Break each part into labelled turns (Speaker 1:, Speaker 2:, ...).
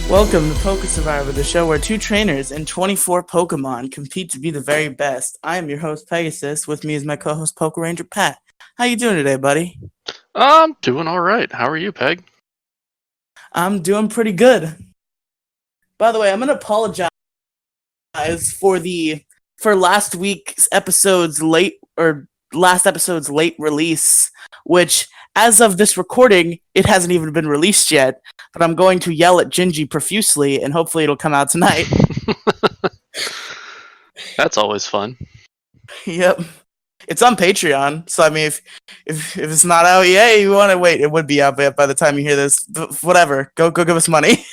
Speaker 1: Welcome to PokeSurvivor, the show where two trainers and 24 Pokemon compete to be the very best. I am your host, Pegasus. With me is my co-host, Poke Ranger Pat. How you doing today, buddy?
Speaker 2: I'm doing all right. How are you, Peg?
Speaker 1: I'm doing pretty good. By the way, I'm gonna apologize for last episode's late release, which, as of this recording, it hasn't even been released yet. But I'm going to yell at Gingy profusely, and hopefully it'll come out tonight.
Speaker 2: That's always fun.
Speaker 1: Yep. It's on Patreon, so I mean, if it's not out yet, you want to wait. It would be out by the time you hear this. But whatever, go give us money.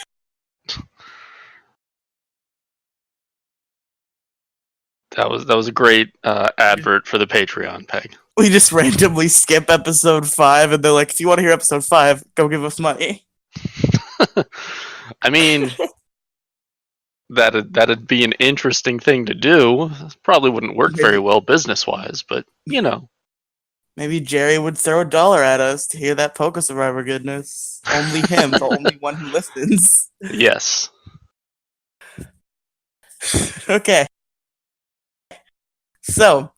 Speaker 2: That was a great advert for the Patreon, Peg.
Speaker 1: We just randomly skip episode 5, and they're like, "If you want to hear episode 5, go give us money."
Speaker 2: I mean, that'd be an interesting thing to do. Probably wouldn't work very well business-wise, but you know.
Speaker 1: Maybe Jerry would throw $1 at us to hear that PokeSurvivor goodness. Only him, the only one who listens.
Speaker 2: Yes.
Speaker 1: Okay. So,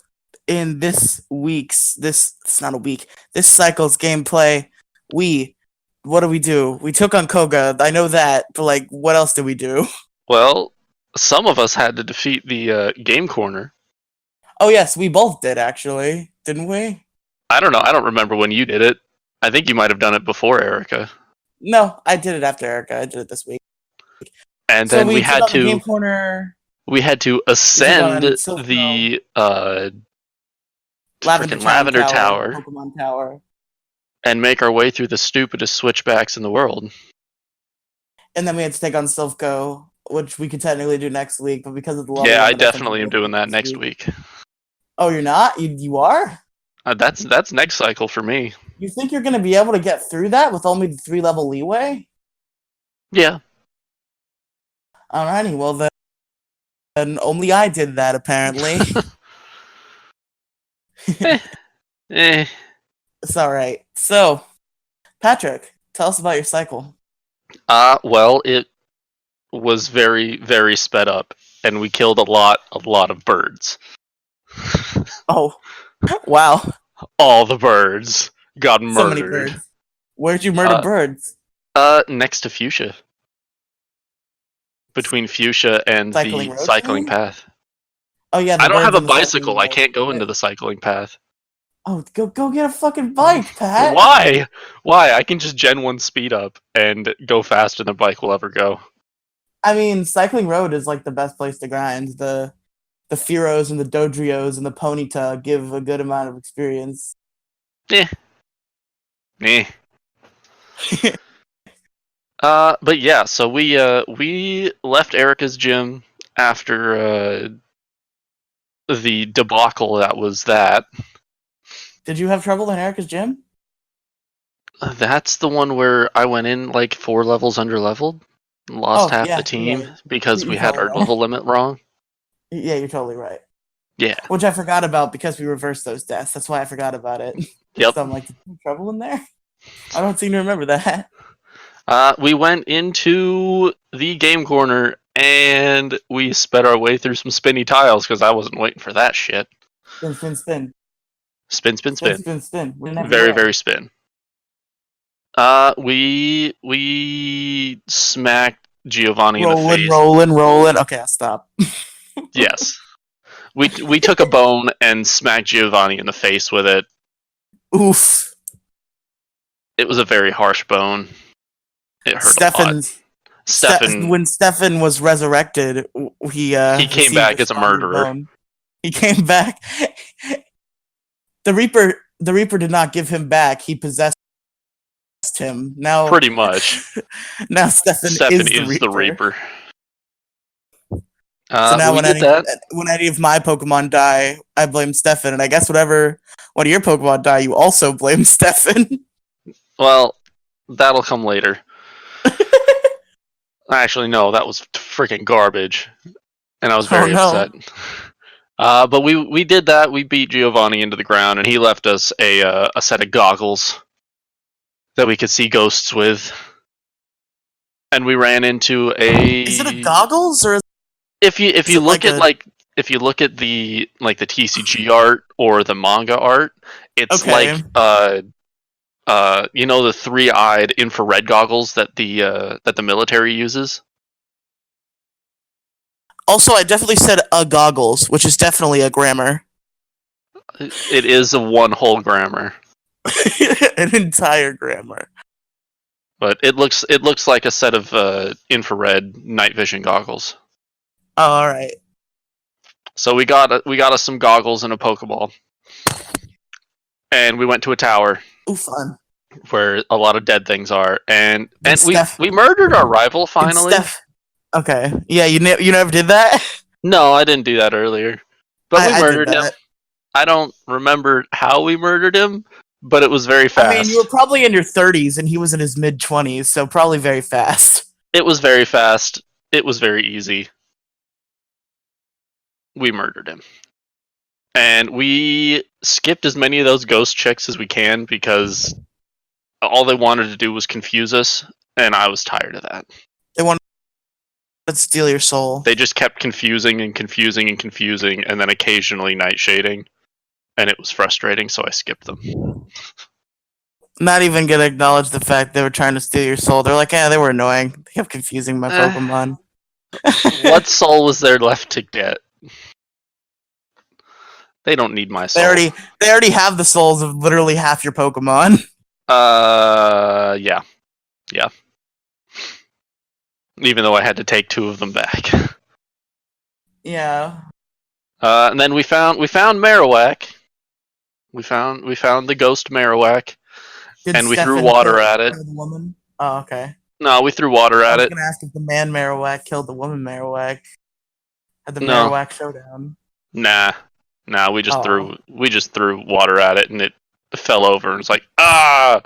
Speaker 1: in this cycle's gameplay, what do we do? We took on Koga, I know that, but like, what else did we do?
Speaker 2: Well, some of us had to defeat the Game Corner.
Speaker 1: Oh yes, we both did actually, didn't we?
Speaker 2: I don't know, I don't remember when you did it. I think you might have done it before Erica.
Speaker 1: No, I did it after Erica, I did it this week.
Speaker 2: And then we had to...
Speaker 1: Game Corner...
Speaker 2: We had to ascend the Lavender Tower,
Speaker 1: Pokemon Tower,
Speaker 2: and make our way through the stupidest switchbacks in the world.
Speaker 1: And then we had to take on Silphco, which we could technically do next week, but because of the level,
Speaker 2: yeah, I definitely am doing that next week.
Speaker 1: Oh, you're not? You are?
Speaker 2: That's next cycle for me.
Speaker 1: You think you're going to be able to get through that with only the 3-level leeway?
Speaker 2: Yeah.
Speaker 1: Alrighty, well then. And only I did that, apparently. It's alright. So, Patrick, tell us about your cycle.
Speaker 2: Well, it was very, very sped up, and we killed a lot of birds.
Speaker 1: Oh, wow.
Speaker 2: All the birds got murdered.
Speaker 1: So many birds. Where'd you murder birds?
Speaker 2: Next to Fuchsia. Between Fuchsia and the cycling path.
Speaker 1: Oh yeah,
Speaker 2: I don't have a bicycle. I can't go into the cycling path.
Speaker 1: Oh, go get a fucking bike, Pat.
Speaker 2: Why? I can just Gen 1 speed up and go faster than a bike will ever go.
Speaker 1: I mean, cycling road is like the best place to grind. The Fearos and the Dodrios and the Ponyta give a good amount of experience.
Speaker 2: Yeah. But yeah, so we left Erica's gym after the debacle that was that.
Speaker 1: Did you have trouble in Erica's gym?
Speaker 2: That's the one where I went in like 4 levels under-leveled, lost half the team because we had our level limit wrong.
Speaker 1: Yeah, you're totally right.
Speaker 2: Yeah.
Speaker 1: Which I forgot about because we reversed those deaths. That's why I forgot about it.
Speaker 2: Yep.
Speaker 1: So I'm like, did you have trouble in there? I don't seem to remember that.
Speaker 2: We went into the Game Corner and we sped our way through some spinny tiles because I wasn't waiting for that shit.
Speaker 1: Spin.
Speaker 2: Spin.
Speaker 1: Very,
Speaker 2: very spin. We smacked Giovanni in the face.
Speaker 1: Rolling. Okay, I'll stop.
Speaker 2: Yes. We took a bone and smacked Giovanni in the face with it.
Speaker 1: Oof.
Speaker 2: It was a very harsh bone. It hurt a lot.
Speaker 1: When Stefan was resurrected, he
Speaker 2: came back as a murderer.
Speaker 1: Bone. He came back. The Reaper did not give him back. He possessed him. Now,
Speaker 2: pretty much.
Speaker 1: Now Stefan is the Reaper. So now when any of my Pokemon die, I blame Stefan, and I guess whenever one of your Pokemon die, you also blame Stefan.
Speaker 2: Well, that'll come later. Actually, no, that was freaking garbage, and I was very upset. But we did that. We beat Giovanni into the ground, and he left us a set of goggles that we could see ghosts with. and we ran into a.
Speaker 1: Is it a goggles or?
Speaker 2: If you look at
Speaker 1: like
Speaker 2: if you look at the TCG art or the manga art, it's
Speaker 1: okay.
Speaker 2: you know, the 3-eyed infrared goggles that the military uses.
Speaker 1: Also, I definitely said a goggles, which is definitely a grammar.
Speaker 2: It is a one whole grammar.
Speaker 1: An entire grammar.
Speaker 2: But it looks like a set of infrared night vision goggles.
Speaker 1: Oh, all right.
Speaker 2: So we got us some goggles and a Pokeball, and we went to a tower.
Speaker 1: Ooh, fun.
Speaker 2: Where a lot of dead things are, and
Speaker 1: Steph,
Speaker 2: we murdered our rival finally.
Speaker 1: Okay, yeah, you never did that.
Speaker 2: No, I didn't do that earlier, but we murdered him. I don't remember how we murdered him, but it was very fast.
Speaker 1: I mean, you were probably in your 30s and he was in his mid-20s, so probably very fast.
Speaker 2: It was very fast. It was very easy. We murdered him. And we skipped as many of those ghost checks as we can because all they wanted to do was confuse us, and I was tired of that.
Speaker 1: They wanted to steal your soul.
Speaker 2: They just kept confusing and confusing and confusing, and then occasionally nightshading, and it was frustrating, so I skipped them.
Speaker 1: Not even gonna acknowledge the fact they were trying to steal your soul. They're like, yeah, they were annoying. They kept confusing my Pokemon.
Speaker 2: What soul was there left to get? They don't need my soul.
Speaker 1: They already have the souls of literally half your Pokemon.
Speaker 2: Yeah. Even though I had to take 2 of them back.
Speaker 1: Yeah.
Speaker 2: And then we found Marowak. We found the ghost Marowak, and we threw water at it.
Speaker 1: The woman? Oh, okay.
Speaker 2: No, we threw water at it.
Speaker 1: I was gonna ask if the man Marowak killed the woman Marowak. Had the Marowak showdown.
Speaker 2: Nah, we just threw water at it, and it fell over, and it's like, I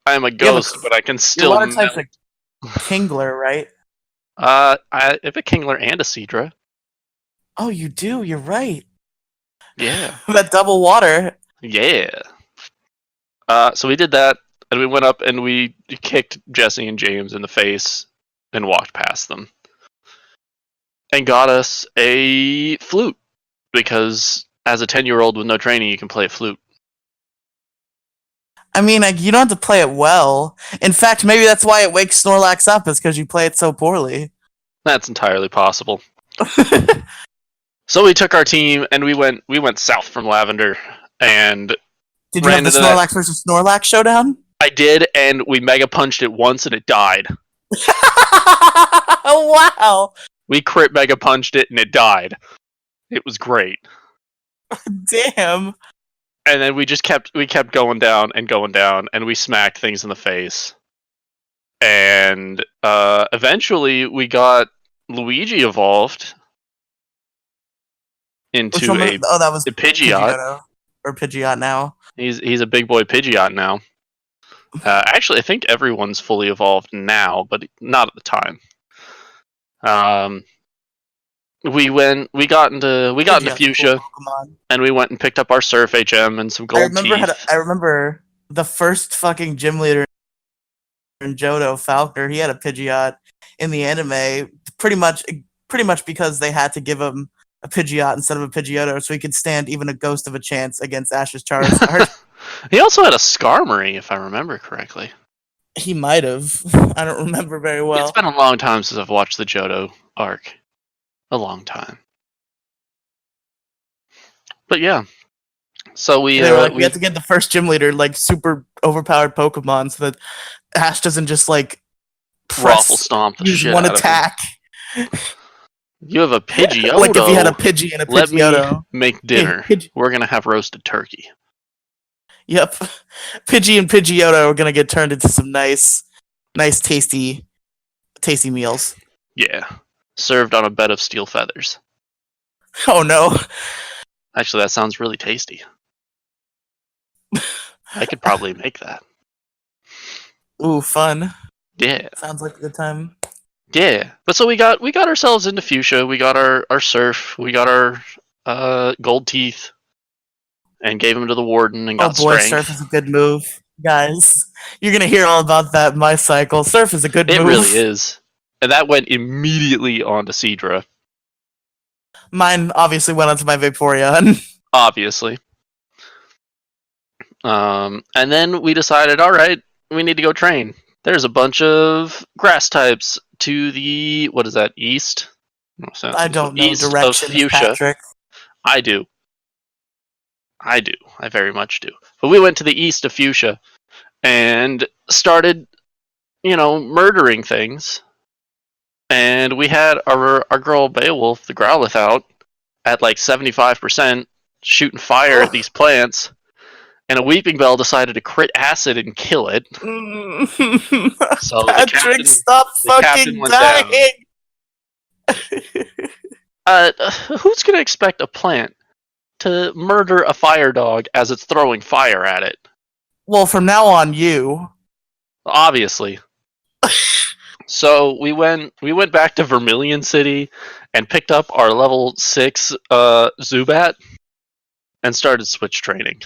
Speaker 2: am a ghost, but I can still.
Speaker 1: You're a lot of types like Kingler, right?
Speaker 2: I have a Kingler and a Seadra.
Speaker 1: Oh, you do? You're right.
Speaker 2: Yeah.
Speaker 1: That double water.
Speaker 2: Yeah. So we did that, and we went up and we kicked Jesse and James in the face and walked past them. And got us a flute, because as a 10-year-old with no training, you can play a flute.
Speaker 1: I mean, you don't have to play it well. In fact, maybe that's why it wakes Snorlax up, is because you play it so poorly.
Speaker 2: That's entirely possible. So we took our team and we went south from Lavender, and
Speaker 1: did you have the Snorlax versus Snorlax showdown?
Speaker 2: I did, and we mega punched it once and it died.
Speaker 1: Oh wow!
Speaker 2: We crit mega punched it and it died. It was great.
Speaker 1: Damn.
Speaker 2: And then we kept going down, and we smacked things in the face. And eventually we got Luigi evolved into
Speaker 1: that was
Speaker 2: a Pidgeot.
Speaker 1: Or Pidgeot now.
Speaker 2: He's a big boy Pidgeot now. Actually, I think everyone's fully evolved now, but not at the time. We got into Fuchsia, and we went and picked up our Surf HM and some gold teeth.
Speaker 1: I remember the first fucking gym leader in Johto, Falconer. He had a Pidgeot in the anime, pretty much because they had to give him a Pidgeot instead of a Pidgeotto, so he could stand even a ghost of a chance against Ash's Charizard.
Speaker 2: He also had a Skarmory, if I remember correctly.
Speaker 1: He might have. I don't remember very well.
Speaker 2: It's been a long time since I've watched the Johto arc. A long time. But yeah. So we
Speaker 1: have to get the first gym leader like super overpowered Pokemon so that Ash doesn't just like
Speaker 2: Raffle stomp the shit
Speaker 1: one
Speaker 2: out
Speaker 1: attack.
Speaker 2: You have a Pidgeotto.
Speaker 1: Like if you had a Pidgey and a Pidgeotto.
Speaker 2: Let me make dinner. We're gonna have roasted turkey.
Speaker 1: Yep. Pidgey and Pidgeotto are gonna get turned into some nice tasty meals.
Speaker 2: Yeah. Served on a bed of steel feathers.
Speaker 1: Oh no.
Speaker 2: Actually, that sounds really tasty. I could probably make that.
Speaker 1: Ooh, fun.
Speaker 2: Yeah.
Speaker 1: Sounds like a good time.
Speaker 2: Yeah. But so we got ourselves into Fuchsia, we got our Surf, we got our gold teeth, and gave them to the Warden and got strength.
Speaker 1: Surf is a good move. Guys, you're gonna hear all about that in my cycle. Surf is a good move.
Speaker 2: It really is. And that went immediately onto Seadra,
Speaker 1: Mine obviously went onto my Vaporeon.
Speaker 2: obviously. And then we decided, all right, we need to go train. There's a bunch of grass types to the, what is that, east?
Speaker 1: I don't know
Speaker 2: East of
Speaker 1: directions,
Speaker 2: Fuchsia.
Speaker 1: Patrick.
Speaker 2: I do. I very much do. But we went to the east of Fuchsia and started, murdering things. And we had our girl Beowulf, the Growlithe, out at like 75%, shooting fire at these plants. And a Weeping Bell decided to crit acid and kill it. So
Speaker 1: Patrick, stop
Speaker 2: the captain
Speaker 1: fucking
Speaker 2: went
Speaker 1: dying!
Speaker 2: Who's going to expect a plant to murder a fire dog as it's throwing fire at it?
Speaker 1: Well, from now on, you.
Speaker 2: Obviously. So we went back to Vermilion City and picked up our level 6 Zubat and started switch training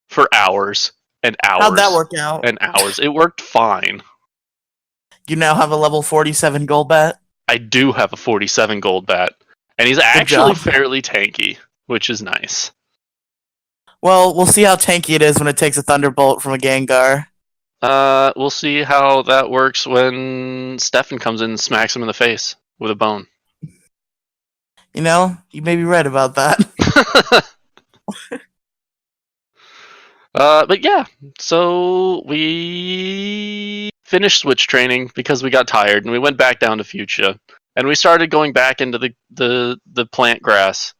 Speaker 2: for hours and hours.
Speaker 1: How'd that work out?
Speaker 2: And hours. It worked fine.
Speaker 1: You now have a level 47 Golbat?
Speaker 2: I do have a 47 Golbat, and he's actually fairly tanky, which is nice.
Speaker 1: Well, we'll see how tanky it is when it takes a Thunderbolt from a Gengar.
Speaker 2: We'll see how that works when Stefan comes in and smacks him in the face with a bone.
Speaker 1: You may be right about that.
Speaker 2: But yeah, so we finished switch training because we got tired, and we went back down to Fuchsia, and we started going back into the plant grass,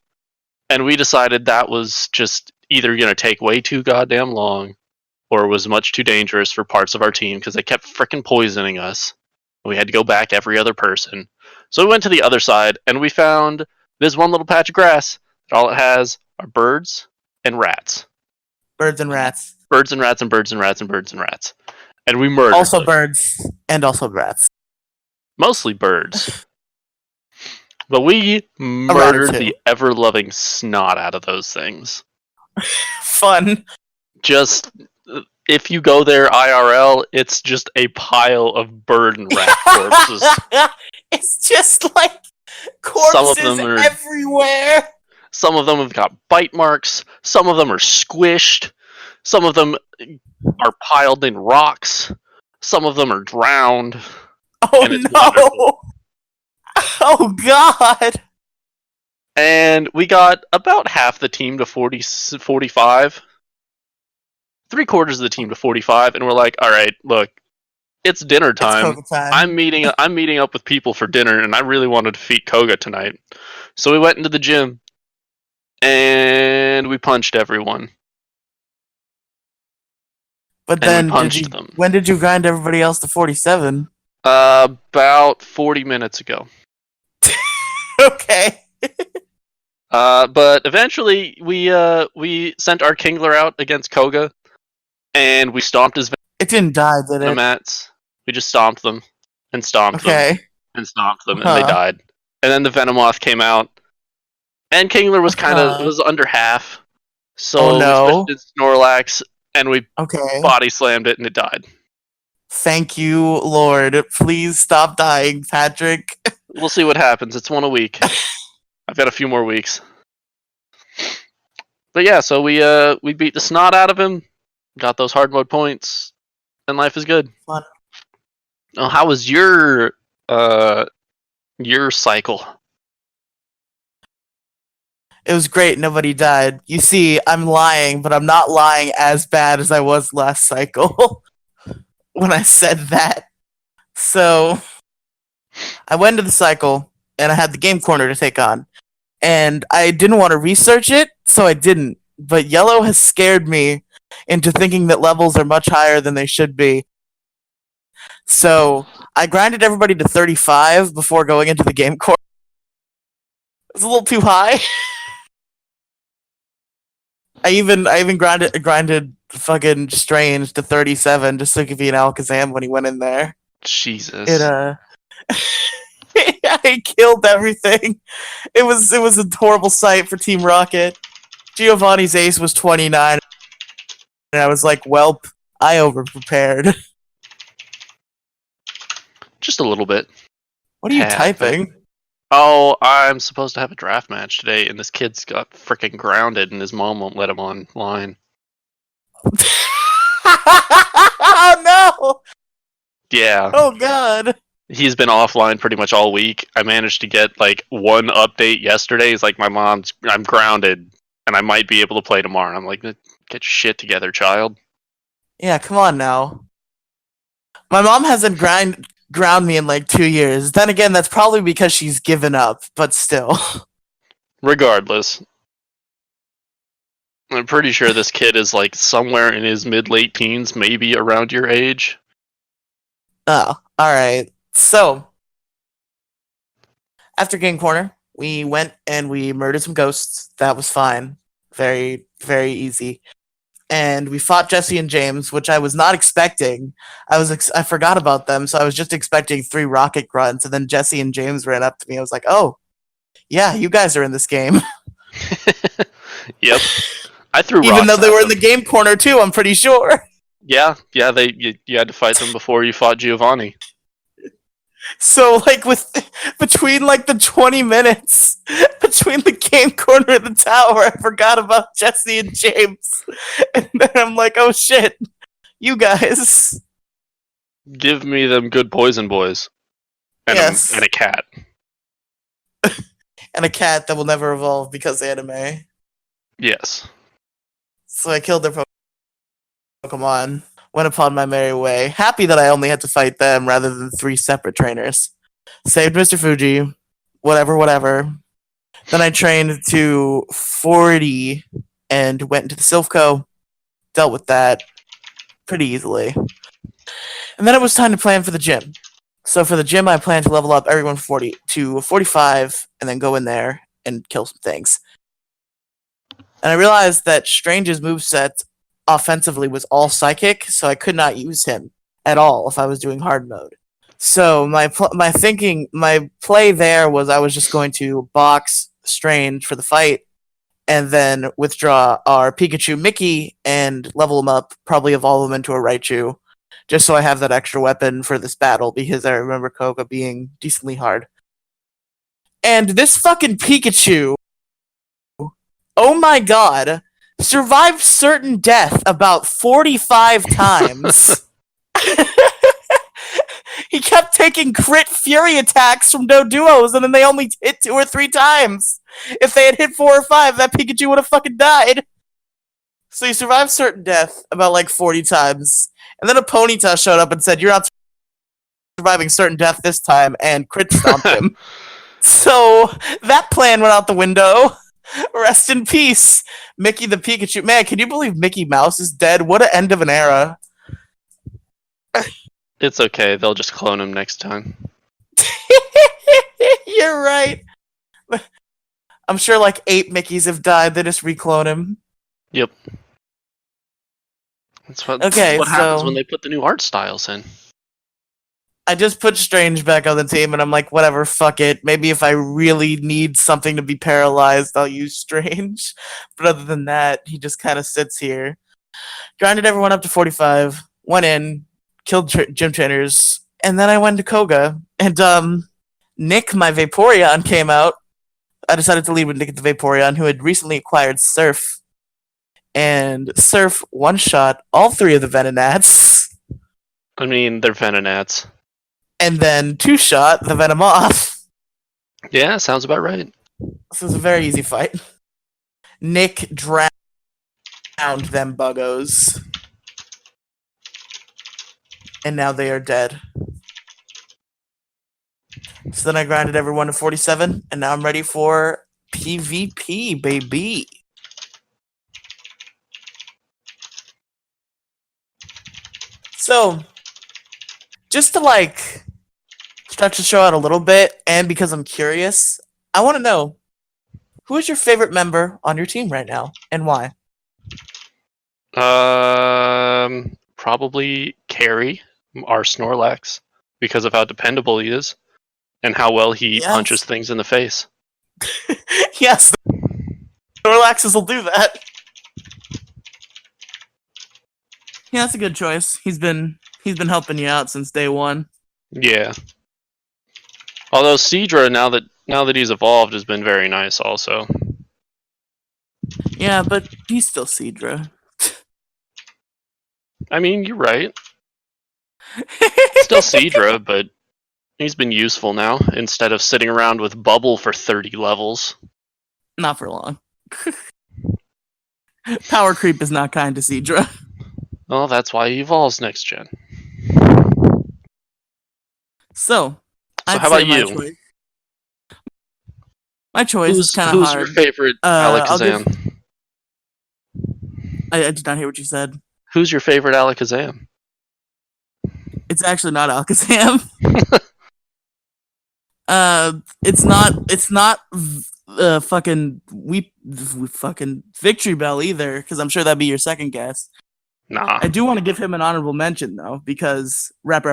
Speaker 2: and we decided that was just either going to take way too goddamn long, or was much too dangerous for parts of our team because they kept frickin' poisoning us. We had to go back every other person. So we went to the other side, and we found this one little patch of grass that all it has are birds and rats.
Speaker 1: Birds and rats.
Speaker 2: Birds and rats and birds and rats and birds and rats. And we murdered
Speaker 1: Also
Speaker 2: them.
Speaker 1: birds and also rats.
Speaker 2: Mostly birds. But we murdered the ever-loving snot out of those things.
Speaker 1: Fun.
Speaker 2: Just, if you go there IRL, it's just a pile of bird and rat corpses.
Speaker 1: It's just like corpses everywhere.
Speaker 2: Some of them have got bite marks. Some of them are squished. Some of them are piled in rocks. Some of them are drowned.
Speaker 1: Oh no! Wonderful. Oh god!
Speaker 2: And we got about half the team to 45. 3/4 of the team to 45, and we're like, all right, look, it's dinner time. I'm meeting up with people for dinner, and I really want to defeat Koga tonight. So we went into the gym. And we punched everyone.
Speaker 1: But then, when did you grind everybody else to 47?
Speaker 2: About 40 minutes ago.
Speaker 1: Okay.
Speaker 2: But eventually, we sent our Kingler out against Koga, and we stomped his.
Speaker 1: It didn't die, did it?
Speaker 2: Mats. We just stomped them and stomped them and stomped them, and they died. And then the Venomoth came out. And Kingler was was under half, so we switched to Snorlax, and we body slammed it, and it died.
Speaker 1: Thank you, Lord. Please stop dying, Patrick.
Speaker 2: We'll see what happens. It's one a week. I've got a few more weeks. But yeah, so we beat the snot out of him, got those hard mode points, and life is good.
Speaker 1: Fun.
Speaker 2: Oh, how was your cycle?
Speaker 1: It was great, nobody died. You see, I'm lying, but I'm not lying as bad as I was last cycle when I said that. So, I went to the cycle, and I had the game corner to take on. And I didn't want to research it, so I didn't. But Yellow has scared me into thinking that levels are much higher than they should be. So, I grinded everybody to 35 before going into the game corner. It was a little too high. I even grinded fucking Strange to 37 just so he could be an Alakazam when he went in there.
Speaker 2: Jesus.
Speaker 1: I killed everything. It was a horrible sight for Team Rocket. Giovanni's ace was 29, and I was like, "Welp, I overprepared."
Speaker 2: Just a little bit.
Speaker 1: What are you typing?
Speaker 2: Oh, I'm supposed to have a draft match today, and this kid's got freaking grounded, and his mom won't let him online.
Speaker 1: Oh no!
Speaker 2: Yeah.
Speaker 1: Oh god!
Speaker 2: He's been offline pretty much all week. I managed to get like one update yesterday. He's like, I'm grounded, and I might be able to play tomorrow. And I'm like, get shit together, child.
Speaker 1: Yeah, come on now. My mom hasn't ground me in like 2 years. Then again, that's probably because she's given up, but still.
Speaker 2: Regardless, I'm pretty sure this kid is like somewhere in his mid-late teens, maybe around your age.
Speaker 1: Oh, alright. So, after Game Corner, we went and we murdered some ghosts. That was fine. Very, very easy. And we fought Jesse and James, which I was not expecting. I forgot about them, so I was just expecting 3 rocket grunts, and then Jesse and James ran up to me. I was like, "Oh, yeah, you guys are in this game."
Speaker 2: Yep. I threw rocks
Speaker 1: Even though they
Speaker 2: at
Speaker 1: were in
Speaker 2: them.
Speaker 1: the game corner too, I'm pretty sure.
Speaker 2: Yeah, you had to fight them before you fought Giovanni.
Speaker 1: So like between like the 20 minutes between the game corner and the tower, I forgot about Jesse and James. And then I'm like, "Oh shit, you guys."
Speaker 2: Give me them good poison boys. And,
Speaker 1: Yes.
Speaker 2: and a cat.
Speaker 1: And a cat that will never evolve because anime.
Speaker 2: Yes.
Speaker 1: So I killed their Pokemon, went upon my merry way, happy that I only had to fight them rather than 3 separate trainers. Saved Mr. Fuji, whatever. Then I trained to 40 and went into the Silphco, dealt with that pretty easily. And then it was time to plan for the gym. So for the gym, I plan to level up everyone 40 to 45 and then go in there and kill some things. And I realized that Strange's moveset offensively was all psychic, so I could not use him at all if I was doing hard mode. So my play there was I was just going to box Strange for the fight, and then withdraw our Pikachu Mickey and level him up, probably evolve him into a Raichu, just so I have that extra weapon for this battle, because I remember Koga being decently hard. And this fucking Pikachu, oh my god, survived certain death about 45 times. He kept taking crit fury attacks from Doduos, and then they only hit 2 or 3 times. If they had hit 4 or 5, that Pikachu would have fucking died. So he survived certain death about like 40 times. And then a Ponyta showed up and said, "You're not surviving certain death this time," and crit stomped him. So that plan went out the window. Rest in peace, Mickey the Pikachu. Man, can you believe Mickey Mouse is dead? What an end of an era.
Speaker 2: It's okay, they'll just clone him next time.
Speaker 1: You're right. I'm sure like 8 Mickeys have died, they just reclone him.
Speaker 2: Yep. That's what
Speaker 1: Okay,
Speaker 2: happens
Speaker 1: so
Speaker 2: when they put the new art styles in.
Speaker 1: I just put Strange back on the team, and I'm like, whatever, fuck it. Maybe if I really need something to be paralyzed, I'll use Strange. But other than that, he just kind of sits here. Grinded everyone up to 45, went in, killed gym trainers, and then I went to Koga. And Nick, my Vaporeon, came out. I decided to lead with Nick the Vaporeon, who had recently acquired Surf. And Surf one-shot all 3 of the Venonats.
Speaker 2: I mean, they're Venonats.
Speaker 1: And then 2-shot the Venomoth.
Speaker 2: Yeah, sounds about right.
Speaker 1: This was a very easy fight. Nick drowned them buggos. And now they are dead. So then I grinded everyone to 47, and now I'm ready for PvP, baby. So, just to like stretch the show out a little bit, and because I'm curious, I want to know, who is your favorite member on your team right now, and why?
Speaker 2: Probably Carrie, our Snorlax, because of how dependable he is, and how well he punches things in the face.
Speaker 1: Yes, Snorlaxes will do that. Yeah, that's a good choice. He's been helping you out since day one.
Speaker 2: Yeah. Although Seadra, now that he's evolved, has been very nice also.
Speaker 1: Yeah, but he's still Seadra.
Speaker 2: I mean, you're right. Still Seadra, but he's been useful now instead of sitting around with Bubble for 30 levels.
Speaker 1: Not for long. Power creep is not kind to Seadra.
Speaker 2: Well, that's why he evolves next gen.
Speaker 1: So I'd
Speaker 2: how
Speaker 1: say
Speaker 2: about you?
Speaker 1: My choice is kind of
Speaker 2: Who's
Speaker 1: hard.
Speaker 2: your favorite Alakazam?
Speaker 1: I did not hear what you said.
Speaker 2: Who's your favorite Alakazam?
Speaker 1: It's actually not Alakazam. It's not fucking Victory Bell either, because I'm sure that'd be your second guess.
Speaker 2: Nah.
Speaker 1: I do want to give him an honorable mention though, because rap.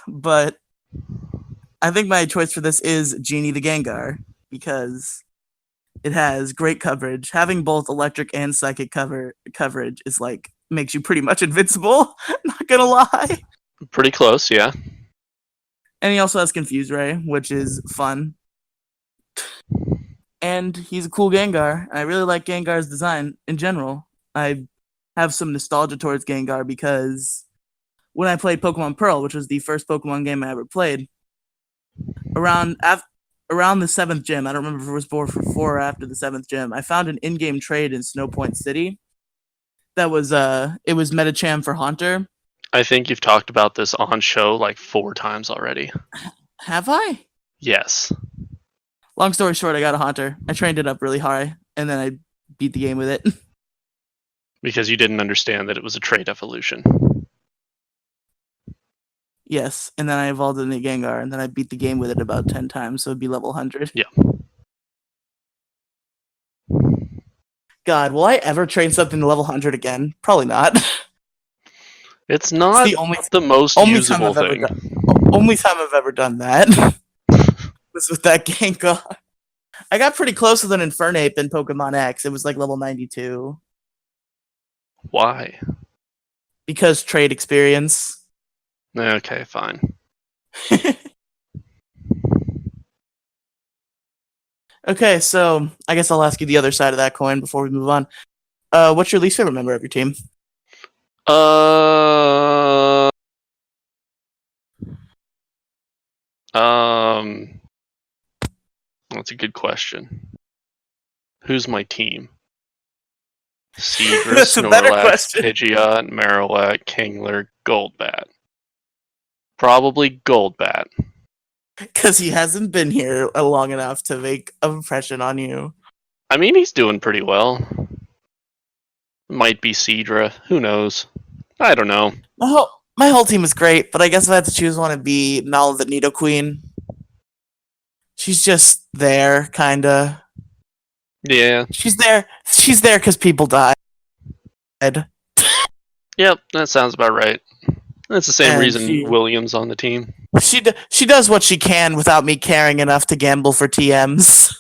Speaker 1: But I think my choice for this is Genie the Gengar, because it has great coverage. Having both electric and psychic coverage is like makes you pretty much invincible. Not gonna lie.
Speaker 2: Pretty close, yeah.
Speaker 1: And he also has Confuse Ray, which is fun. And he's a cool Gengar. I really like Gengar's design in general. I have some nostalgia towards Gengar because when I played Pokemon Pearl, which was the first Pokemon game I ever played, around the 7th gym, I don't remember if it was before or after the 7th gym, I found an in-game trade in Snow Point City that was it was Medicham for Haunter.
Speaker 2: I think you've talked about this on show like 4 times already.
Speaker 1: Have I?
Speaker 2: Yes.
Speaker 1: Long story short, I got a Haunter. I trained it up really high, and then I beat the game with it.
Speaker 2: Because you didn't understand that it was a trait evolution.
Speaker 1: Yes, and then I evolved into Gengar, and then I beat the game with it about 10 times, so it'd be level 100.
Speaker 2: Yeah.
Speaker 1: God, will I ever train something to level 100 again? Probably not.
Speaker 2: It's not the most usable thing.
Speaker 1: Only time I've ever done that was with that Gengar. I got pretty close with an Infernape in Pokemon X. It was like level 92.
Speaker 2: Why?
Speaker 1: Because trade experience.
Speaker 2: Okay, fine.
Speaker 1: Okay, so I guess I'll ask you the other side of that coin before we move on. What's your least favorite member of your team?
Speaker 2: That's a good question. Who's my team? Seadra, Snorlax, Pidgeot, Marowak, Kingler, Golbat. Probably Golbat.
Speaker 1: Because he hasn't been here long enough to make an impression on you.
Speaker 2: I mean, he's doing pretty well. Might be Seadra. Who knows? I don't know.
Speaker 1: My whole team is great, but I guess if I had to choose one, it'd be Nala the Nidoqueen. She's just there, kinda.
Speaker 2: Yeah.
Speaker 1: She's there because people died.
Speaker 2: Yep, that sounds about right. That's the same reason William's on the team.
Speaker 1: She does what she can without me caring enough to gamble for TMs.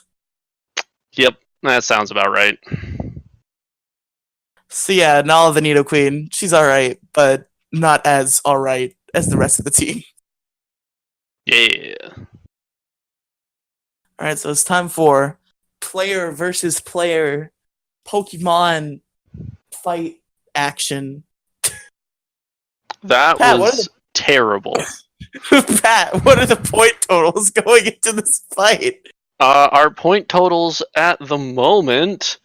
Speaker 2: Yep, that sounds about right.
Speaker 1: So yeah, Nala the Nidoqueen, she's alright, but not as alright as the rest of the team.
Speaker 2: Yeah.
Speaker 1: Alright, so it's time for player versus player Pokemon fight action.
Speaker 2: That Pat, was terrible.
Speaker 1: Pat, what are the point totals going into this fight?
Speaker 2: Our point totals at the moment,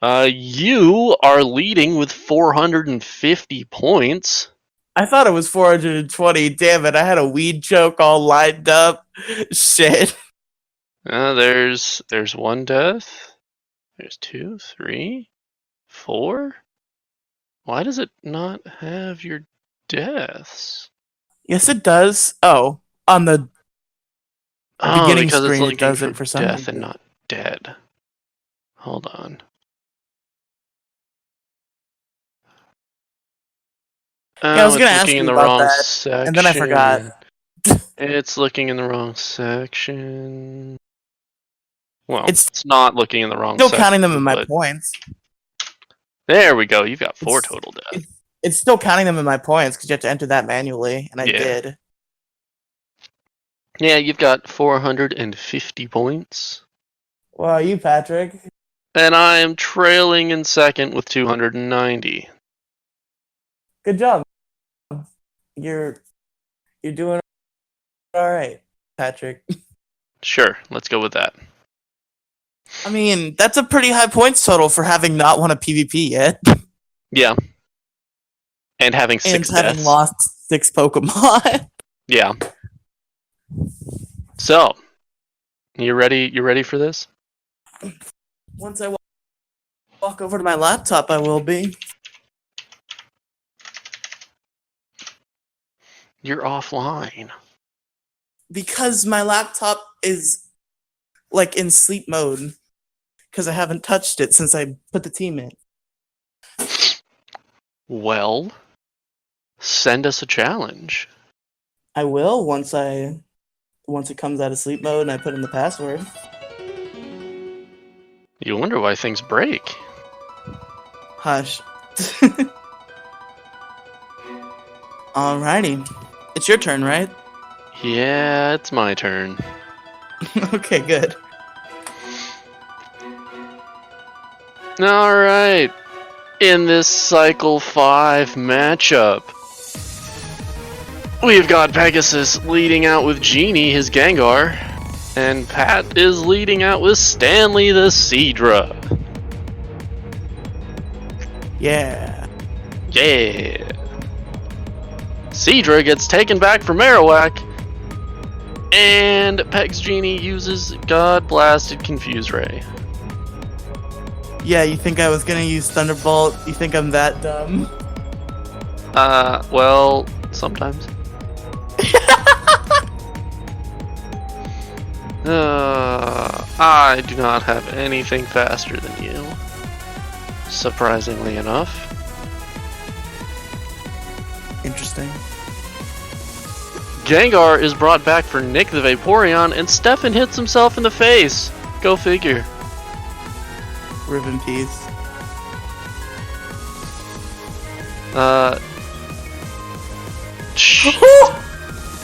Speaker 2: you are leading with 450 points.
Speaker 1: I thought it was 420. Damn it, I had a weed joke all lined up. Shit.
Speaker 2: There's one death. There's 2, 3, 4. Why does it not have your deaths?
Speaker 1: Yes, it does. Oh, on the beginning
Speaker 2: because
Speaker 1: screen,
Speaker 2: it's
Speaker 1: it does it for some
Speaker 2: death
Speaker 1: reason.
Speaker 2: and not dead. Hold on.
Speaker 1: Yeah, I was gonna ask you about that,
Speaker 2: section.
Speaker 1: and then I forgot.
Speaker 2: It's looking in the wrong section. Well, it's not looking in the wrong section.
Speaker 1: Still counting them in my points.
Speaker 2: There we go. You've got 4 total deaths.
Speaker 1: It's still counting them in my points because you have to enter that manually, and I did.
Speaker 2: Yeah, you've got 450 points.
Speaker 1: Wow, you, Patrick.
Speaker 2: And I am trailing in second with 290.
Speaker 1: Good job. You're doing all right, Patrick.
Speaker 2: Sure, let's go with that.
Speaker 1: I mean, that's a pretty high points total for having not won a PvP yet.
Speaker 2: Yeah. And having
Speaker 1: And
Speaker 2: 6
Speaker 1: having
Speaker 2: deaths.
Speaker 1: lost 6 Pokemon.
Speaker 2: Yeah. So, you ready? You ready for this?
Speaker 1: Once I walk over to my laptop, I will be.
Speaker 2: You're offline.
Speaker 1: Because my laptop is like in sleep mode. Because I haven't touched it since I put the team in.
Speaker 2: Well, send us a challenge.
Speaker 1: I will once it comes out of sleep mode and I put in the password.
Speaker 2: You wonder why things break.
Speaker 1: Hush. Alrighty. It's your turn, right?
Speaker 2: Yeah, it's my turn.
Speaker 1: Okay, good.
Speaker 2: Alright. In this Cycle 5 matchup, we've got Pegasus leading out with Genie, his Gengar, and Pat is leading out with Stanley, the Seadra.
Speaker 1: Yeah.
Speaker 2: Yeah. Seadra gets taken back from Marowak, and Peg's Genie uses God Blasted Confuse Ray.
Speaker 1: Yeah, you think I was gonna use Thunderbolt? You think I'm that dumb?
Speaker 2: Well, sometimes. I do not have anything faster than you. Surprisingly enough.
Speaker 1: Interesting.
Speaker 2: Gengar is brought back for Nick the Vaporeon, and Stefan hits himself in the face. Go figure.
Speaker 1: Rip in peace.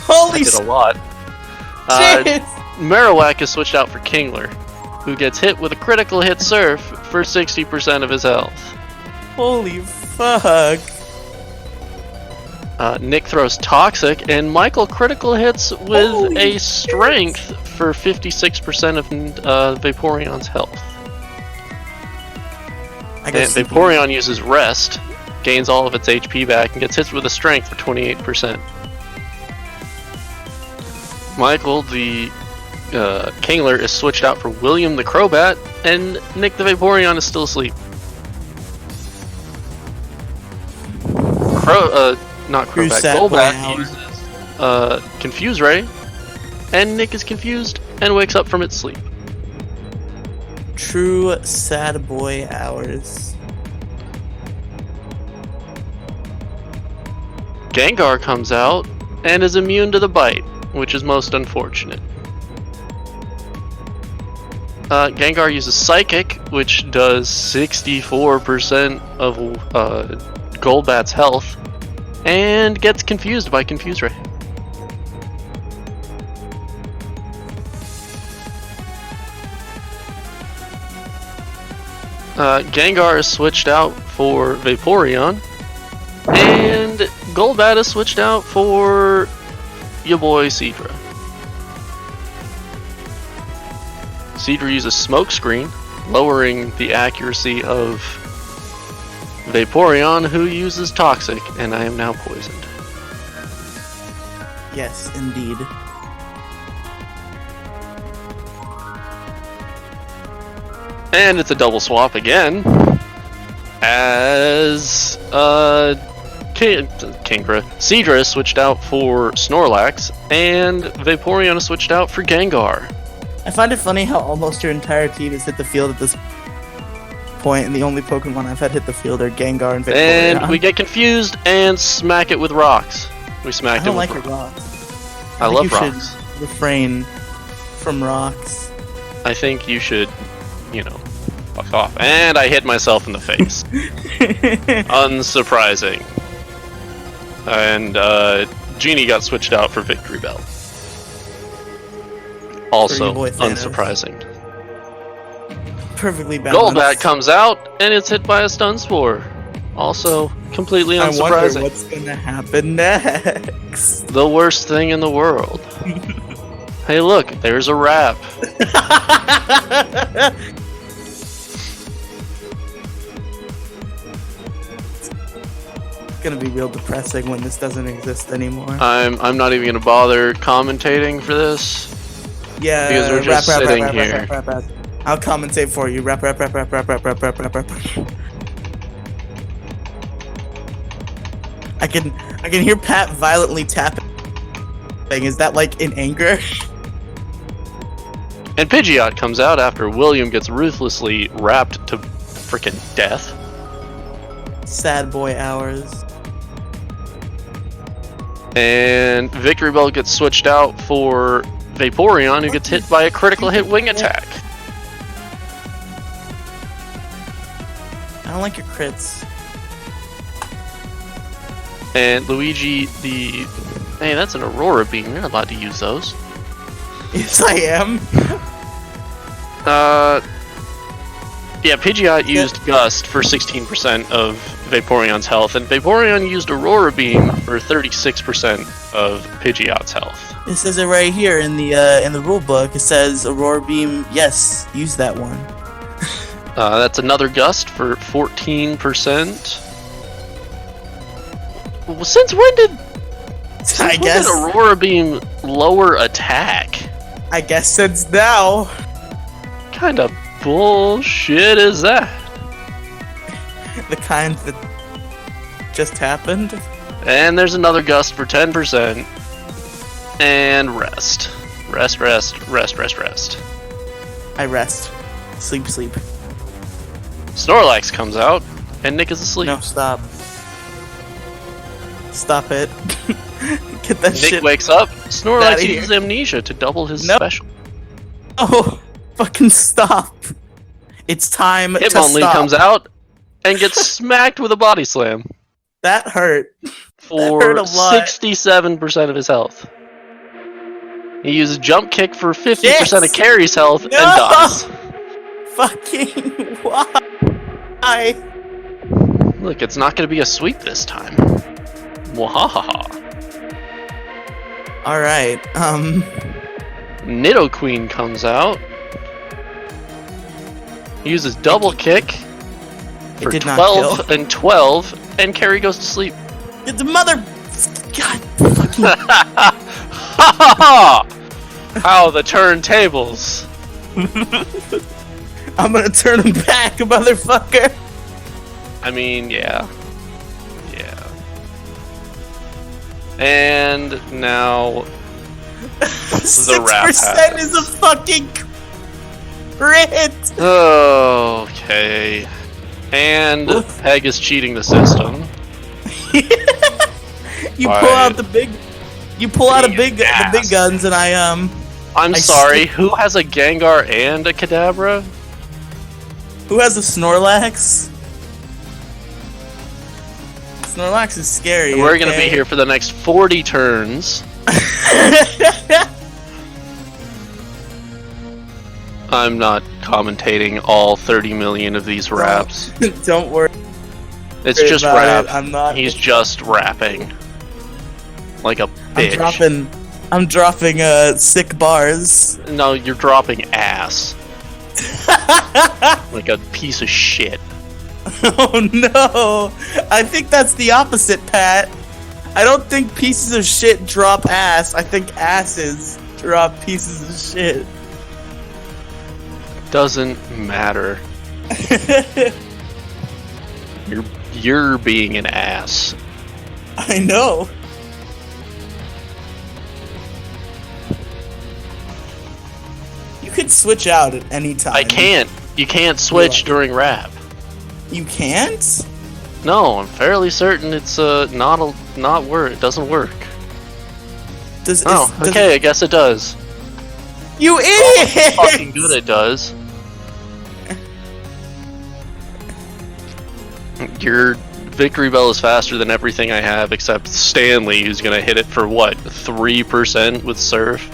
Speaker 1: Holy
Speaker 2: I did a lot.
Speaker 1: shit!
Speaker 2: Marowak is switched out for Kingler, who gets hit with a critical hit Surf for 60% of his health.
Speaker 1: Holy fuck.
Speaker 2: Nick throws Toxic, and Michael critical hits with
Speaker 1: Holy
Speaker 2: a Strength for 56% of Vaporeon's health.
Speaker 1: I
Speaker 2: And
Speaker 1: guess
Speaker 2: Vaporeon uses Rest, gains all of its HP back, and gets hit with a Strength for 28%. Michael, the Kingler, is switched out for William the Crobat, and Nick the Vaporeon is still asleep. Not Crobat, Golbat uses Confuse Ray, and Nick is confused and wakes up from its sleep.
Speaker 1: True sad boy hours.
Speaker 2: Gengar comes out and is immune to the bite, which is most unfortunate. Gengar uses Psychic, which does 64% of Golbat's health, and gets confused by Confuse Ray. Gengar is switched out for Vaporeon, and Golbat is switched out for your boy Seadra. Seadra uses Smoke Screen, lowering the accuracy of Vaporeon, who uses Toxic, and I am now poisoned.
Speaker 1: Yes, indeed.
Speaker 2: And it's a double swap again, as Kingra. Seadra is switched out for Snorlax, and Vaporeon is switched out for Gengar.
Speaker 1: I find it funny how almost your entire team has hit the field at this point, and the only Pokemon I've had hit the field are Gengar and Vaporeon.
Speaker 2: And we get confused and smack it with rocks. We smacked it with
Speaker 1: I don't like your rocks.
Speaker 2: I
Speaker 1: think
Speaker 2: love
Speaker 1: you
Speaker 2: rocks.
Speaker 1: should refrain from rocks.
Speaker 2: I think you should, fuck off. And I hit myself in the face. Unsurprising. And Genie got switched out for Victory Bell. Also
Speaker 1: boy Thanos.
Speaker 2: unsurprising.
Speaker 1: Perfectly balanced.
Speaker 2: Golbat comes out and it's hit by a stun spore. Also completely
Speaker 1: I wonder
Speaker 2: unsurprising.
Speaker 1: what's gonna happen next.
Speaker 2: The worst thing in the world. Hey look, there's a wrap.
Speaker 1: It's gonna be real depressing when this doesn't exist anymore.
Speaker 2: I'm not even gonna bother commentating for this.
Speaker 1: Yeah,
Speaker 2: Because we're just sitting here.
Speaker 1: Rap. I'll commentate for you. Rap. I can hear Pat violently tapping. Is that like in anger?
Speaker 2: And Pidgeot comes out after William gets ruthlessly wrapped to freaking death.
Speaker 1: Sad boy hours.
Speaker 2: And Victory Bell gets switched out for Vaporeon, who gets hit by a critical hit wing attack.
Speaker 1: I don't like your crits.
Speaker 2: And Luigi, hey, that's an Aurora Beam. You're not allowed to use those.
Speaker 1: Yes, I am.
Speaker 2: Yeah, Pidgeot used Gust for 16% of Vaporeon's health, and Vaporeon used Aurora Beam for 36% of Pidgeot's health.
Speaker 1: It says it right here in the rule book. It says Aurora Beam. Yes, use that one.
Speaker 2: That's another Gust for 14%. Well, since when did Aurora Beam lower attack?
Speaker 1: I guess since now.
Speaker 2: Kind of bullshit is that?
Speaker 1: The kind that just happened.
Speaker 2: And there's another Gust for 10%. And rest. Rest.
Speaker 1: I rest. Sleep.
Speaker 2: Snorlax comes out, and Nick is asleep.
Speaker 1: No, stop. Stop it. Get that shit.
Speaker 2: Nick wakes up.
Speaker 1: Outta
Speaker 2: Snorlax
Speaker 1: here.
Speaker 2: uses Amnesia to double his
Speaker 1: Nope.
Speaker 2: special.
Speaker 1: Oh, fucking stop. It's time to
Speaker 2: Hitmonlee
Speaker 1: stop.
Speaker 2: comes out and gets smacked with a body slam
Speaker 1: That hurt.
Speaker 2: for
Speaker 1: hurt a lot.
Speaker 2: 67% of his health. He uses Jump Kick for 50%
Speaker 1: Yes!
Speaker 2: of Carrie's health and
Speaker 1: No!
Speaker 2: dies.
Speaker 1: Fucking why?
Speaker 2: Look, it's not going to be a sweep this time. Mwahaha.
Speaker 1: Alright,
Speaker 2: Nidoqueen comes out. He uses Double Kick for
Speaker 1: did not
Speaker 2: 12
Speaker 1: kill.
Speaker 2: and 12, and Carrie goes to sleep.
Speaker 1: Get the mother. God fucking.
Speaker 2: How the turntables.
Speaker 1: I'm gonna turn him back, motherfucker.
Speaker 2: I mean, yeah. And now the wrap
Speaker 1: 6%
Speaker 2: happens.
Speaker 1: is a fucking crit.
Speaker 2: Okay. And Peg is cheating the system.
Speaker 1: You pull out the big. You pull out the big guns, and
Speaker 2: I'm
Speaker 1: I
Speaker 2: sorry. Who has a Gengar and a Kadabra?
Speaker 1: Who has a Snorlax? Snorlax is scary.
Speaker 2: We're gonna be here for the next 40 turns. I'm not commentating all 30 million of these raps.
Speaker 1: Don't worry.
Speaker 2: It's just
Speaker 1: about
Speaker 2: rap.
Speaker 1: it. I'm not.
Speaker 2: He's just rapping. Like a bitch.
Speaker 1: I'm dropping sick bars.
Speaker 2: No, you're dropping ass. Like a piece of shit.
Speaker 1: Oh no! I think that's the opposite, Pat. I don't think pieces of shit drop ass. I think asses drop pieces of shit.
Speaker 2: Doesn't matter. You're being an ass.
Speaker 1: I know. You could switch out at any time.
Speaker 2: I can't. You can't switch during rap.
Speaker 1: You can't?
Speaker 2: No, I'm fairly certain it's not work. It doesn't work.
Speaker 1: Does
Speaker 2: okay. I guess it does.
Speaker 1: You idiot!
Speaker 2: Fucking good, it does. Your Victory Bell is faster than everything I have except Stanley, who's gonna hit it for what, 3% with Surf?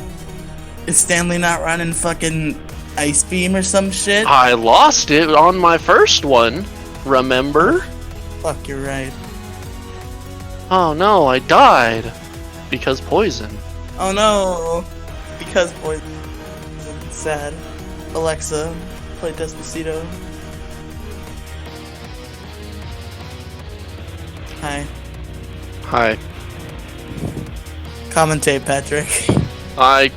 Speaker 1: Is Stanley not running fucking Ice Beam or some shit?
Speaker 2: I lost it on my first one, remember?
Speaker 1: Fuck, you're right.
Speaker 2: Oh no, I died. Because poison.
Speaker 1: Oh no! Because poison. Sad. Alexa, play Despacito. Hi.
Speaker 2: Hi.
Speaker 1: Commentate, Patrick.
Speaker 2: I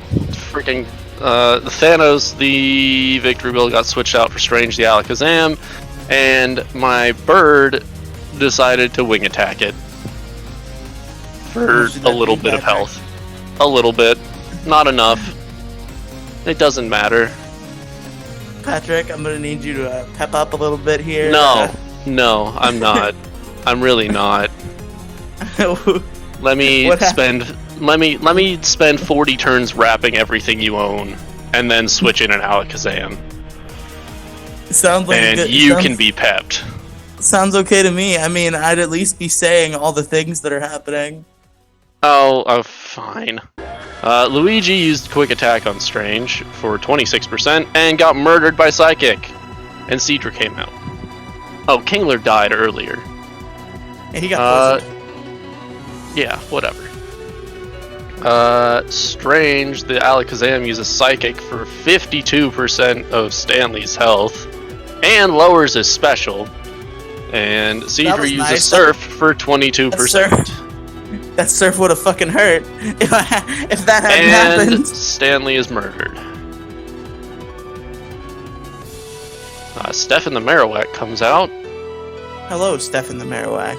Speaker 2: freaking... Thanos, the victory bill got switched out for Strange the Alakazam, and my bird decided to wing attack it. For a little bit of health. A little bit. Not enough. It doesn't matter.
Speaker 1: Patrick, I'm gonna need you to pep up a little bit here.
Speaker 2: No, I'm not. I'm really not. Let me spend 40 turns wrapping everything you own, and then switch in an Alakazam.
Speaker 1: Sounds like
Speaker 2: and you can be pepped.
Speaker 1: Sounds okay to me. I mean, I'd at least be saying all the things that are happening.
Speaker 2: Oh, fine. Luigi used Quick Attack on Strange for 26% and got murdered by Psychic. And Cedra came out. Oh, Kingler died earlier.
Speaker 1: And he got poisoned.
Speaker 2: Yeah, whatever. Strange, the Alakazam uses Psychic for 52% of Stanley's health and lowers his special. And Cedra uses Surf for 22%.
Speaker 1: That Surf would have fucking hurt if that hadn't happened.
Speaker 2: Stanley is murdered. Stefan the Marowak comes out.
Speaker 1: Hello, Stefan the Marowak.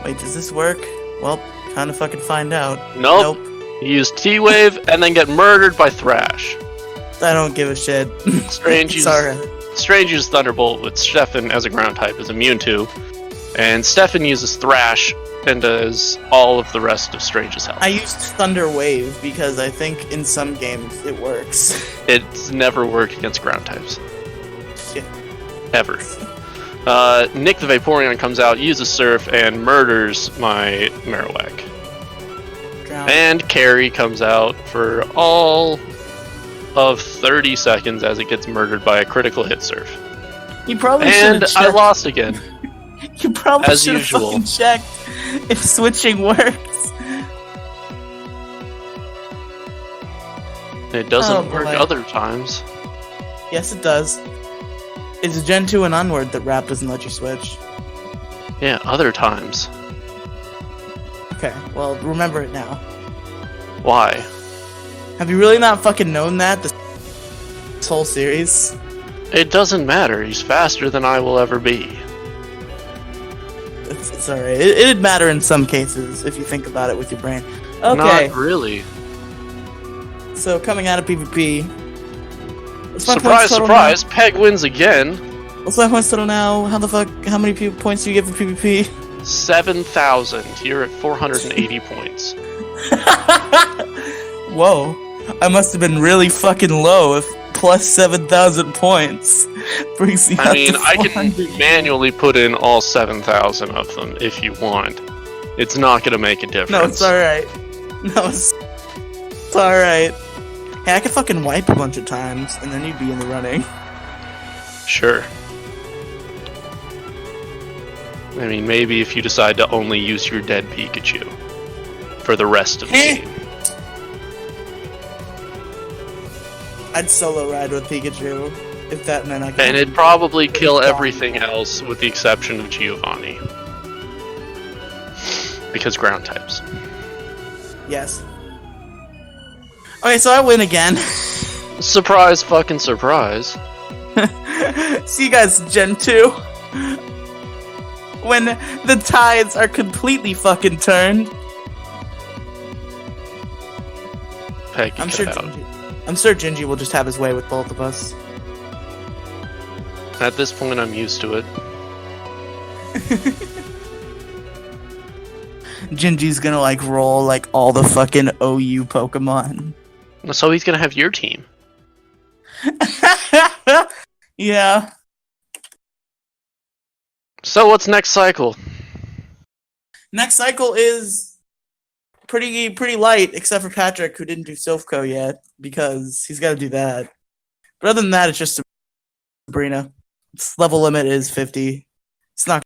Speaker 1: Wait, does this work? Well, time to fucking find out.
Speaker 2: Nope. He used T-Wave and then get murdered by Thrash.
Speaker 1: I don't give a shit.
Speaker 2: Strange uses Thunderbolt, which Stefan, as a ground type, is immune to. And Stefan uses Thrash and does all of the rest of Strange's health.
Speaker 1: I used Thunder Wave because I think in some games it works.
Speaker 2: It's never worked against ground types.
Speaker 1: Shit.
Speaker 2: Ever. Nick the Vaporeon comes out, uses Surf, and murders my Marowak.
Speaker 1: Drown.
Speaker 2: And Carrie comes out for all of 30 seconds as it gets murdered by a critical hit Surf.
Speaker 1: You probably should have checked.
Speaker 2: And I lost again.
Speaker 1: You probably should have
Speaker 2: usual.
Speaker 1: fucking checked if switching works.
Speaker 2: It doesn't work other times.
Speaker 1: Yes, it does. It's Gen 2 and onward that Rap doesn't let you switch.
Speaker 2: Yeah, other times.
Speaker 1: Okay, well, remember it now.
Speaker 2: Why?
Speaker 1: Have you really not fucking known that this whole series?
Speaker 2: It doesn't matter. He's faster than I will ever be.
Speaker 1: It's alright. It'd matter in some cases if you think about it with your brain. Okay.
Speaker 2: Not really.
Speaker 1: So coming out of PvP.
Speaker 2: Surprise, surprise! Peg wins again.
Speaker 1: What's my points total now? How the fuck? How many points do you get for PvP?
Speaker 2: 7,000. You're at 480 points.
Speaker 1: Whoa. I must have been really fucking low if plus 7,000 points brings me up to 400.
Speaker 2: I can manually put in all 7,000 of them if you want. It's not gonna make a difference.
Speaker 1: No, it's alright. No, it's alright. Hey, I could fucking wipe a bunch of times, and then you'd be in the running.
Speaker 2: Sure. I mean, maybe if you decide to only use your dead Pikachu for the rest of the game.
Speaker 1: I'd solo ride with Pikachu, if that meant I could.
Speaker 2: And it'd probably kill everything else with the exception of Giovanni. Because ground types.
Speaker 1: Yes. Okay, so I win again.
Speaker 2: Surprise fucking surprise.
Speaker 1: See you guys, Gen 2. When the tides are completely fucking turned.
Speaker 2: Peg,
Speaker 1: I'm sure Gingy will just have his way with both of us.
Speaker 2: At this point, I'm used to it.
Speaker 1: Gingy's gonna like roll like all the fucking OU Pokemon.
Speaker 2: So he's gonna have your team.
Speaker 1: Yeah.
Speaker 2: So what's next cycle?
Speaker 1: Next cycle is pretty light, except for Patrick, who didn't do Silphco yet because he's got to do that. But other than that, it's just Sabrina. Its level limit is 50. It's not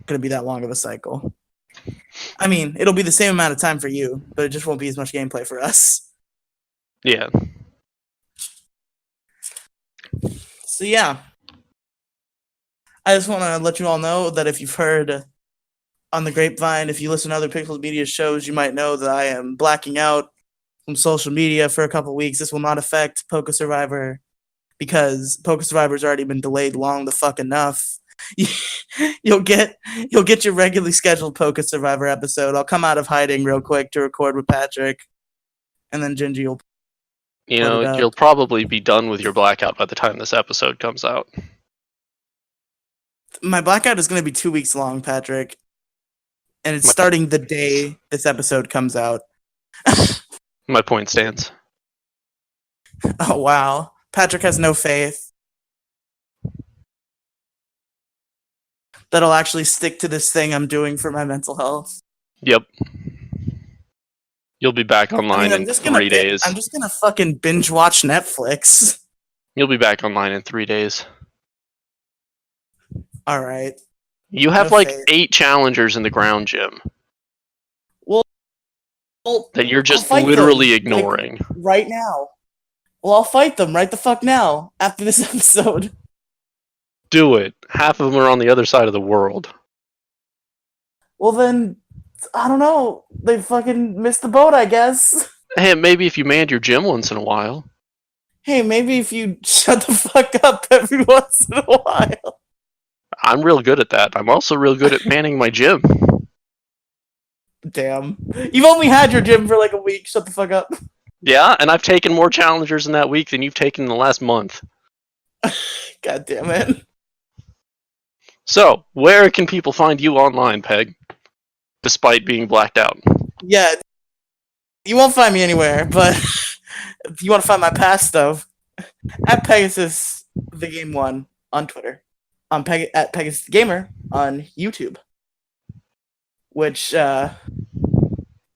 Speaker 1: going to be that long of a cycle. I mean, it'll be the same amount of time for you, but it just won't be as much gameplay for us.
Speaker 2: Yeah.
Speaker 1: So yeah, I just want to let you all know that if you've heard on the grapevine, if you listen to other Pixels Media shows, you might know that I am blacking out from social media for a couple weeks. This will not affect PokeSurvivor because PokeSurvivor's already been delayed long the fuck enough. You'll get your regularly scheduled PokeSurvivor episode. I'll come out of hiding real quick to record with Patrick, and then Gingy will.
Speaker 2: You'll probably be done with your blackout by the time this episode comes out.
Speaker 1: My blackout is going to be 2 weeks long, Patrick, and it's starting the day this episode comes out.
Speaker 2: My point stands.
Speaker 1: Oh wow, Patrick has no faith that I'll actually stick to this thing I'm doing for my mental health.
Speaker 2: Yep. You'll be back online in 3 days.
Speaker 1: I'm just gonna fucking binge watch Netflix.
Speaker 2: You'll be back online in 3 days.
Speaker 1: All right.
Speaker 2: You have 8 challengers in the ground gym.
Speaker 1: Well,
Speaker 2: that you're just literally ignoring.
Speaker 1: Right now. Well, I'll fight them right the fuck now after this episode.
Speaker 2: Do it. Half of them are on the other side of the world.
Speaker 1: Well then, I don't know. They fucking missed the boat, I guess.
Speaker 2: Hey, maybe if you manned your gym once in a while.
Speaker 1: Hey, maybe if you shut the fuck up every once in a while.
Speaker 2: I'm real good at that. I'm also real good at manning my gym.
Speaker 1: Damn. You've only had your gym for like a week. Shut the fuck up.
Speaker 2: Yeah, and I've taken more challengers in that week than you've taken in the last month.
Speaker 1: God damn it.
Speaker 2: So, where can people find you online, Peg? Despite being blacked out.
Speaker 1: Yeah. You won't find me anywhere, but if you want to find my past stuff, at Pegasus the Game One on Twitter. At Pegasus the Gamer on YouTube. Which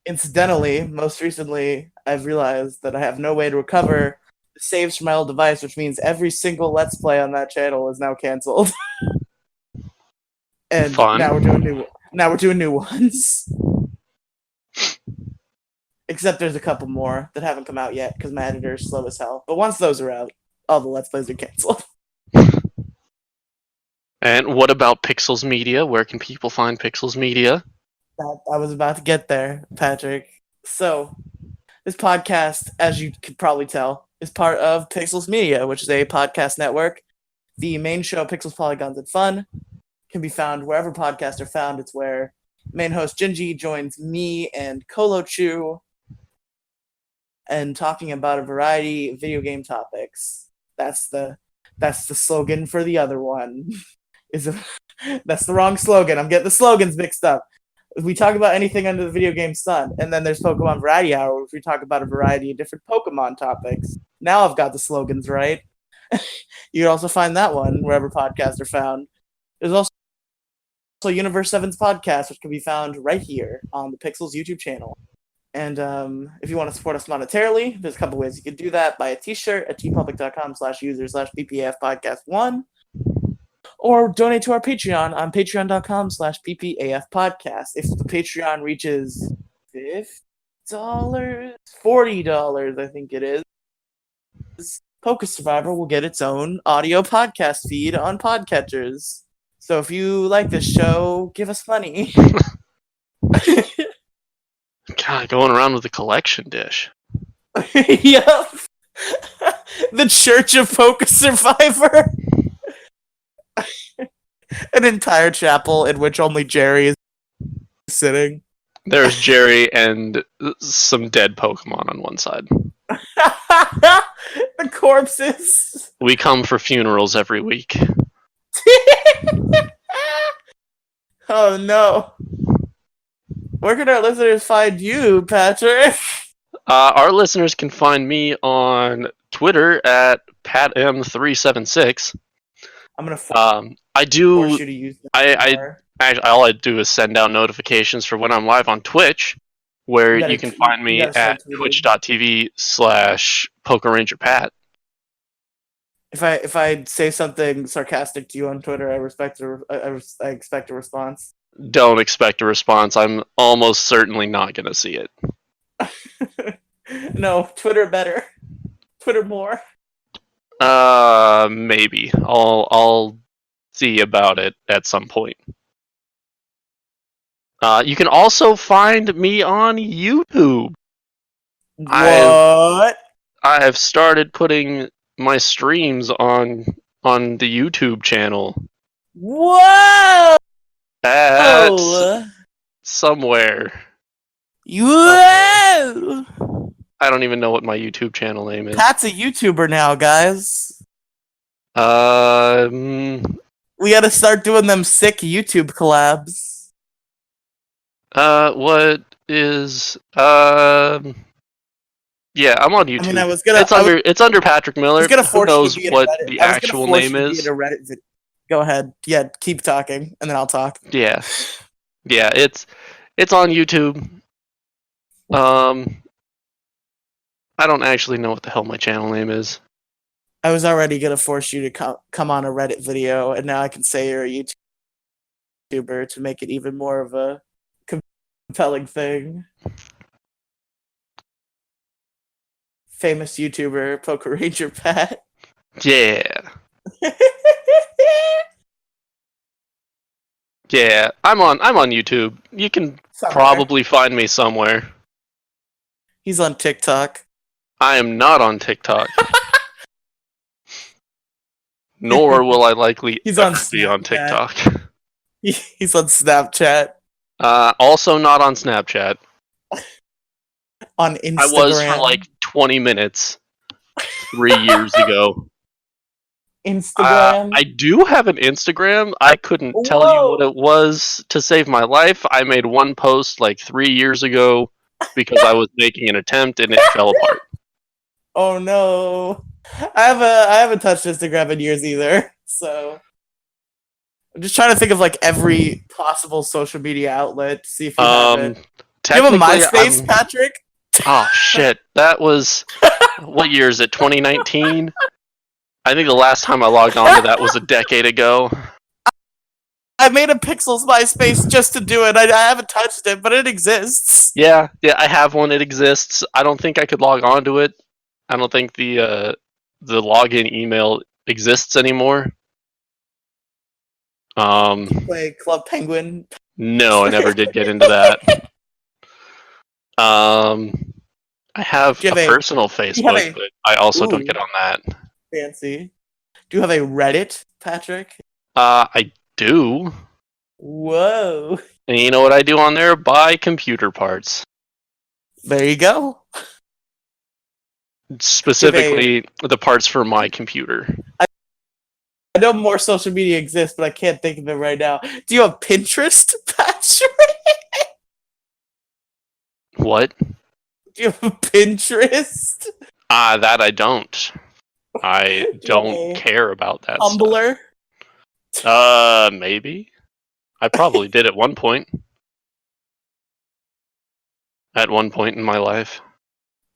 Speaker 1: incidentally, most recently, I've realized that I have no way to recover the saves from my old device, which means every single Let's Play on that channel is now canceled. And
Speaker 2: Fun.
Speaker 1: now we're doing new ones. Except there's a couple more that haven't come out yet because my editor is slow as hell. But once those are out, all the Let's Plays are canceled.
Speaker 2: And what about Pixels Media? Where can people find Pixels Media?
Speaker 1: I was about to get there, Patrick. So, this podcast, as you could probably tell, is part of Pixels Media, which is a podcast network. The main show, Pixels, Polygons, and Fun, can be found wherever podcasts are found. It's where main host Gingy joins me and Kolo Chu and talking about a variety of video game topics. That's the slogan for the other one. That's the wrong slogan. I'm getting the slogans mixed up. We talk about anything under the video game sun, and then there's Pokemon Variety Hour, which we talk about a variety of different Pokemon topics. Now I've got the slogans right. You can also find that one wherever podcasts are found. There's also Universe 7's podcast, which can be found right here on the Pixels YouTube channel. And if you want to support us monetarily, there's a couple ways you can do that. Buy a t-shirt at tpublic.com/user/ppafpodcast1. Or donate to our Patreon on patreon.com/ppafpodcast. If the Patreon reaches $50, $40, I think it is, PokeSurvivor will get its own audio podcast feed on podcatchers. So if you like this show, give us money.
Speaker 2: God, going around with a collection dish.
Speaker 1: Yep. The Church of PokeSurvivor. An entire chapel in which only Jerry is sitting.
Speaker 2: There's Jerry and some dead Pokemon on one side.
Speaker 1: The corpses.
Speaker 2: We come for funerals every week.
Speaker 1: Oh no. Where can our listeners find you, Patrick?
Speaker 2: Our listeners can find me on Twitter at PatM376.
Speaker 1: I'm gonna
Speaker 2: I do.
Speaker 1: force you to use
Speaker 2: all I do is send out notifications for when I'm live on Twitch, where
Speaker 1: gotta-
Speaker 2: you can find
Speaker 1: you
Speaker 2: me
Speaker 1: gotta start
Speaker 2: at
Speaker 1: tweeting.
Speaker 2: twitch.tv/PokeRangerPat.
Speaker 1: If I say something sarcastic to you on Twitter, I expect a response.
Speaker 2: Don't expect a response. I'm almost certainly not going to see it.
Speaker 1: No, Twitter better. Twitter more.
Speaker 2: Maybe. I'll see about it at some point. You can also find me on YouTube.
Speaker 1: What?
Speaker 2: I've started putting my streams on the YouTube channel
Speaker 1: Whoa!
Speaker 2: at somewhere.
Speaker 1: Whoa!
Speaker 2: I don't even know what my YouTube channel name is.
Speaker 1: Pat's a YouTuber now, guys. We gotta start doing them sick YouTube collabs.
Speaker 2: What is Yeah, I'm on YouTube.
Speaker 1: I mean,
Speaker 2: It's under Patrick Miller. Who knows what the actual name is?
Speaker 1: Go ahead. Yeah, keep talking, and then I'll talk.
Speaker 2: Yeah, it's on YouTube. I don't actually know what the hell my channel name is.
Speaker 1: I was already gonna force you to come on a Reddit video, and now I can say you're a YouTuber to make it even more of a compelling thing. Famous YouTuber, Ranger Pat.
Speaker 2: Yeah. Yeah, I'm on YouTube. You can probably find me somewhere.
Speaker 1: He's on TikTok.
Speaker 2: I am not on TikTok. Nor will I likely be on TikTok.
Speaker 1: He's on Snapchat.
Speaker 2: Also not on Snapchat.
Speaker 1: On Instagram.
Speaker 2: I was for like 20 minutes 3 years ago.
Speaker 1: Instagram?
Speaker 2: I do have an Instagram. I couldn't tell you what it was to save my life. I made one post like 3 years ago because I was making an attempt and it fell apart.
Speaker 1: Oh no. I haven't touched Instagram in years either, so I'm just trying to think of like every possible social media outlet to see if you have it. Do you have a MySpace, Patrick?
Speaker 2: Oh shit. That was what year is it? 2019? I think the last time I logged on to that was a decade ago.
Speaker 1: I made a Pixels MySpace just to do it. I haven't touched it, but it exists.
Speaker 2: Yeah, I have one. It exists. I don't think I could log on to it. I don't think the login email exists anymore.
Speaker 1: Play Club Penguin.
Speaker 2: No, I never did get into that. I have a personal Facebook, but I also don't get on that.
Speaker 1: Fancy. Do you have a Reddit, Patrick?
Speaker 2: I do.
Speaker 1: Whoa.
Speaker 2: And you know what I do on there? Buy computer parts.
Speaker 1: There you go.
Speaker 2: Specifically, the parts for my computer.
Speaker 1: I know more social media exists, but I can't think of it right now. Do you have Pinterest, Patrick?
Speaker 2: What?
Speaker 1: Do you have Pinterest?
Speaker 2: That I don't. I don't care about that
Speaker 1: Tumblr?
Speaker 2: stuff. Maybe. I probably did at one point. At one point in my life.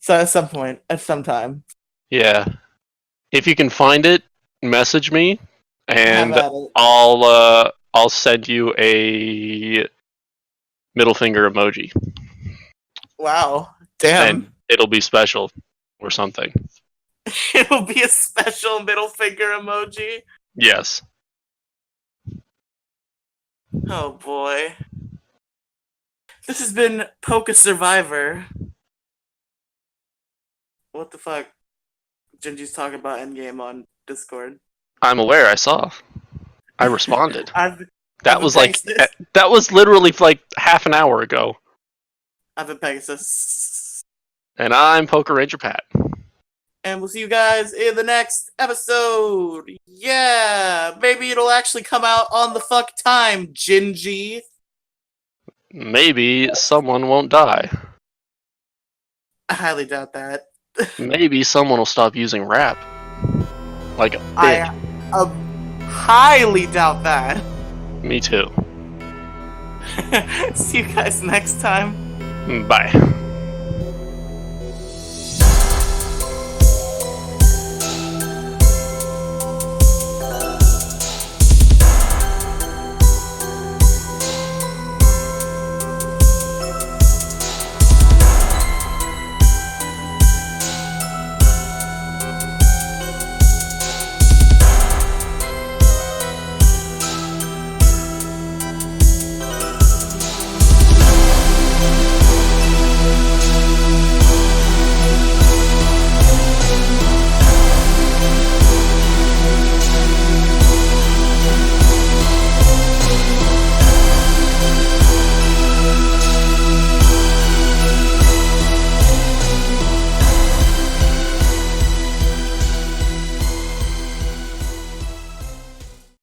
Speaker 1: So at some point, at some time.
Speaker 2: Yeah. If you can find it, message me, and I'll send you a middle finger emoji.
Speaker 1: Wow. Damn.
Speaker 2: And it'll be special or something.
Speaker 1: It'll be a special middle finger emoji?
Speaker 2: Yes.
Speaker 1: Oh boy. This has been PokeSurvivor. What the fuck? Gingy's talking about Endgame on Discord.
Speaker 2: I'm aware, I saw. I responded. That was literally like half an hour ago.
Speaker 1: I've been Pegasus.
Speaker 2: And I'm Ranger Pat.
Speaker 1: And we'll see you guys in the next episode. Yeah, maybe it'll actually come out on the fuck time, Gingy.
Speaker 2: Maybe someone won't die.
Speaker 1: I highly doubt that.
Speaker 2: Maybe someone will stop using rap. Like a bitch.
Speaker 1: I highly doubt that.
Speaker 2: Me too.
Speaker 1: See you guys next time.
Speaker 2: Bye.